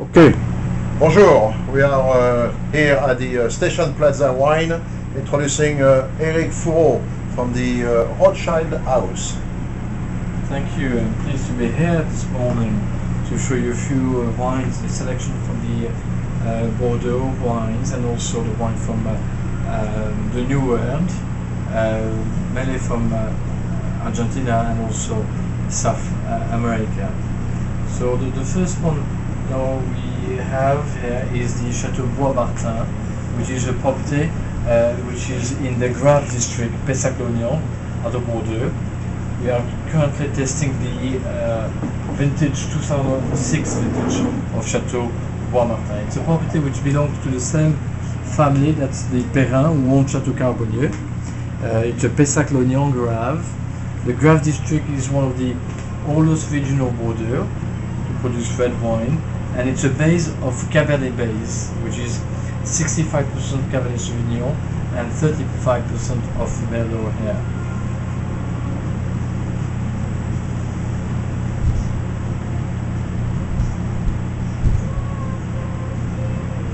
Okay. Bonjour, we are here at the Station Plaza Wine, introducing Eric Fourault from the Rothschild house. Thank you. I'm pleased to be here this morning to show you a few wines, the selection from the Bordeaux wines and also the wine from the New World, mainly from Argentina and also South America. So the first one now we have here is the Chateau Bois Martin, which is a property which is in the Grave district, Pessac-Lognan, out of Bordeaux. We are currently testing the vintage 2006 vintage of Chateau Bois Martin. It's a property which belongs to the same family, that's the Perrin who own Chateau Carbonieux. It's a Pessac-Lognan Grave. The Grave district is one of the oldest regions of Bordeaux to produce red wine, and it's a base of Cabernet base, which is 65% Cabernet Sauvignon and 35% of Merlot here.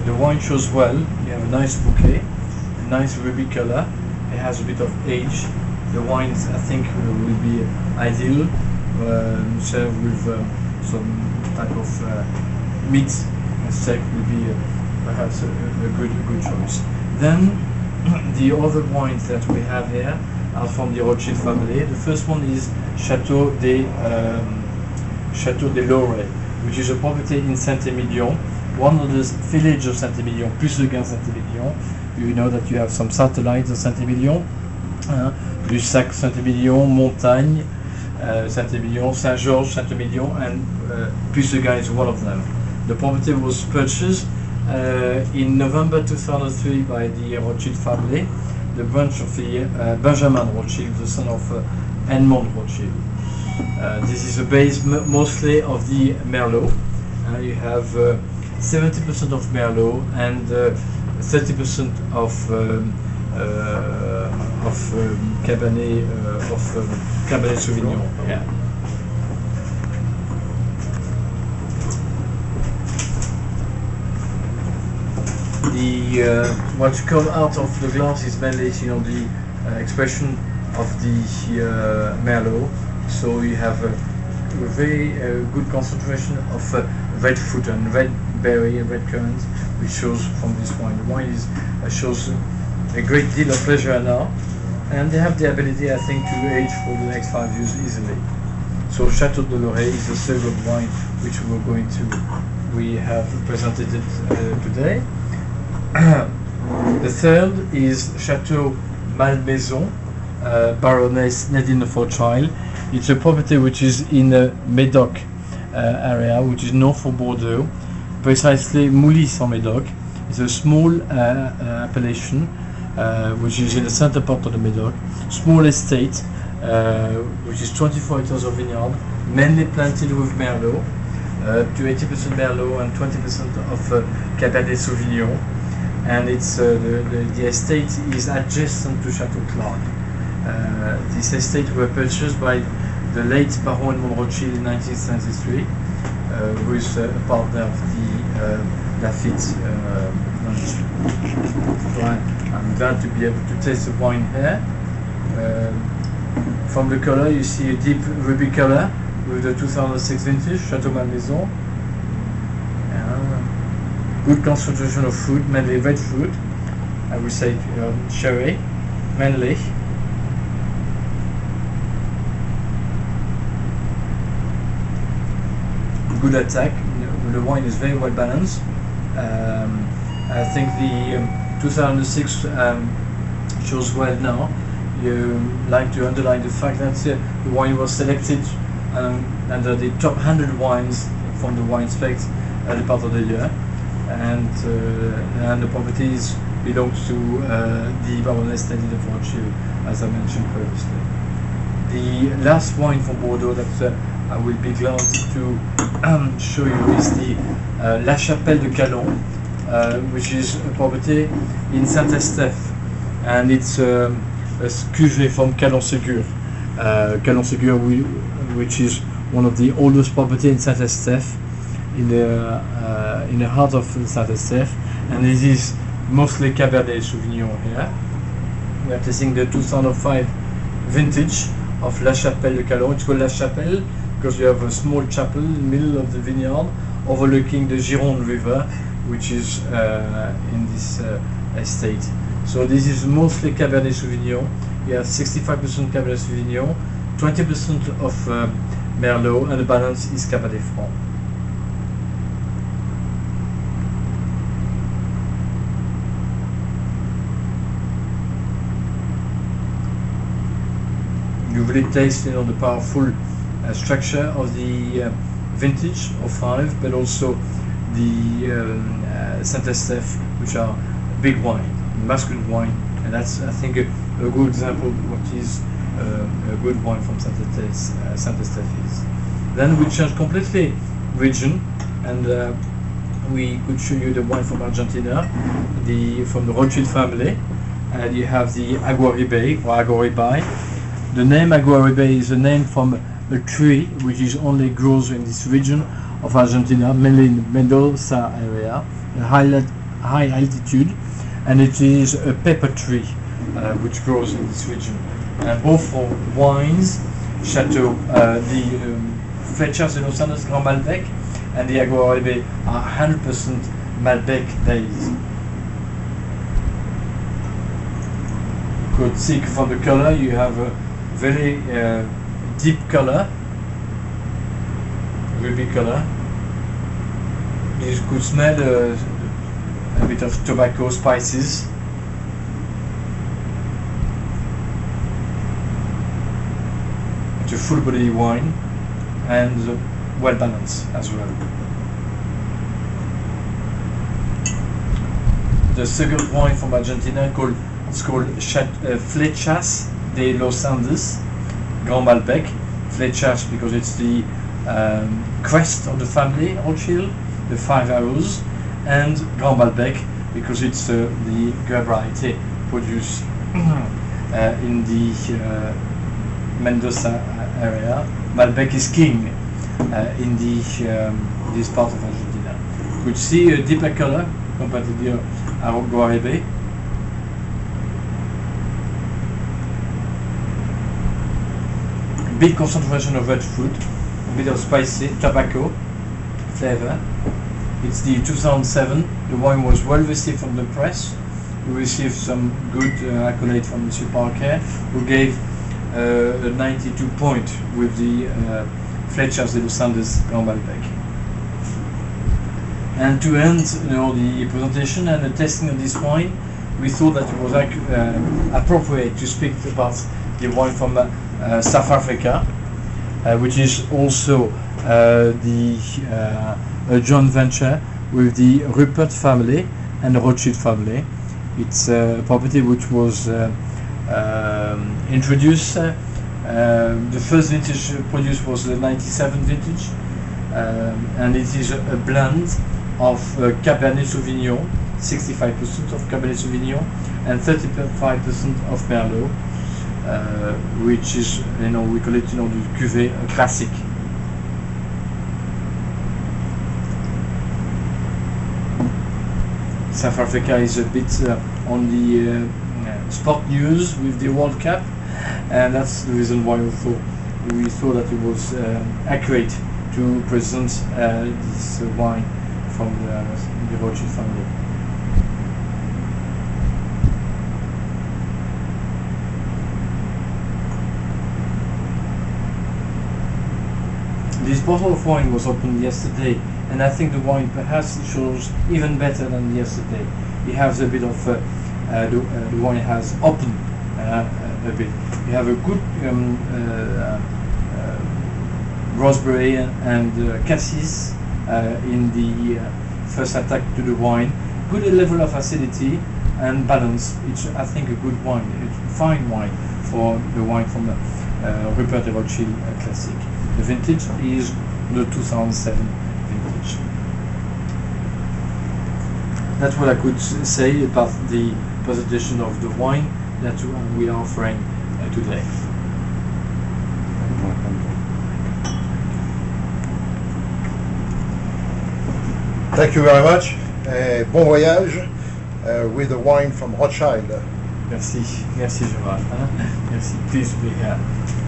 The wine shows well. You have a nice bouquet, a nice ruby color. It has a bit of age. The wines, I think, will be ideal served with some type of meat and steak will be perhaps a good choice. Then the other wines that we have here are from the Rothschild family. The first one is Chateau de Laurey, which is a property in Saint-Emilion, one of the villages of Saint-Emilion, Puisseguin Saint-Emilion. You know that you have some satellites of Saint-Emilion, Lussac Saint-Emilion, Montagne Saint-Emilion, Saint-Georges Saint-Emilion, and Puisseguin is one of them. The property was purchased in November 2003 by the Rothschild family, the branch of the Benjamin Rothschild, the son of Edmond De Rothschild. This is a base mostly of the Merlot. You have 70% of Merlot and 30% of Cabernet Sauvignon. Yeah. What comes out of the glass is mainly, the expression of the Merlot. So you have a very good concentration of red fruit and red berry and red currants, which shows from this wine. The wine shows a great deal of pleasure now, and they have the ability, I think, to age for the next 5 years easily. So Chateau de Laurey is the second wine which we have presented it today. The third is Chateau Malmaison, Baroness Nadine de Rothschild. It's a property which is in the Médoc area, which is north of Bordeaux, precisely Moulis-en-Médoc. It's a small appellation which is in the center part of the Médoc. Small estate, which is 24 hectares of vineyard, mainly planted with Merlot, up to 80% Merlot and 20% of Cabernet Sauvignon. And it's the estate is adjacent to Chateau Clark. This estate was purchased by the late Baron Edmond Rothschild in 1973, who is a partner of the Lafitte branch. I'm glad to be able to taste the wine here. From the color, you see a deep ruby color with the 2006 vintage Chateau Malmaison. Good concentration of fruit, mainly red fruit. I would say cherry, mainly. Good attack. The wine is very well balanced. I think the 2006 shows well now. You like to underline the fact that the wine was selected under the top 100 wines from the wine specs at the part of the year, and the properties belongs to the Baroness Nadine de Rothschild, as I mentioned previously. The last wine from Bordeaux that I will be glad to show you is the La Chapelle de Calon, which is a property in Saint-Estèphe, and it's a cuvée from Calon-Ségur. Calon-Ségur, which is one of the oldest property in Saint-Estèphe. in the heart of Saint-Estèphe, and this is mostly Cabernet Sauvignon here. We are tasting the 2005 vintage of La Chapelle de Calon. It's called La Chapelle because you have a small chapel in the middle of the vineyard overlooking the Gironde River, which is in this estate. So this is mostly Cabernet Sauvignon. You have 65% Cabernet Sauvignon, 20% of Merlot, and the balance is Cabernet Franc. You really taste, the powerful structure of the vintage of 5, but also the Saint-Estèphe, which are big wine, masculine wine, and that's, I think, a good example of what is a good wine from Saint-Estèphe is. Then we change completely region, and we could show you the wine from Argentina, from the Rothschild family, and you have the Aguaribe or Aguaribe. The name Aguaribe is a name from a tree which is only grows in this region of Argentina, mainly in the Mendoza area, a high altitude, and it is a pepper tree which grows in this region. And both for wines, Chateau, the Flechas de los Andes Grand Malbec and the Aguaribe are 100% Malbec based. You could see from the color, you have a very deep color, ruby color. You could smell a bit of tobacco, spices. It's a full body wine and well balanced as well. The second wine from Argentina it's called Flechas de los Andes Grand Malbec. Flechas because it's the crest of the family Rothschild, the 5 arrows, and Grand Malbec because it's the grape variety produced in the Mendoza area. Malbec is king in this part of Argentina. You could see a deeper color compared to the Aguaribe. Big concentration of red fruit, a bit of spicy tobacco flavor. It's the 2007. The wine was well received from the press. We received some good accolade from Monsieur Parquet, who gave a 92 point with the Flechas de los Andes Grand Malbec. And to end, the presentation and the tasting of this wine, we thought that it was appropriate to speak about the wine from South Africa, which is also a joint venture with the Rupert family and the Rothschild family. It's a property which was introduced. The first vintage produced was the 97 vintage, and it is a blend of Cabernet Sauvignon, 65% of Cabernet Sauvignon, and 35% of Merlot. Which is, we call it, the cuvée classique. South Africa is a bit on the sport news with the World Cup, and that's the reason why we thought that it was accurate to present this wine from the Rothschild family. This bottle of wine was opened yesterday, and I think the wine perhaps shows even better than yesterday. It has a bit of the wine has opened a bit. You have a good raspberry and cassis in the first attack to the wine. Good level of acidity and balance. It's, I think, a good wine. It's a fine wine for the wine from Rupert De Rothschild Classic. The vintage is the 2007 vintage. That's what I could say about the presentation of the wine that we are offering today. Thank you very much. Bon voyage with the wine from Rothschild. Merci, merci Gérard. Merci, pleased to be here.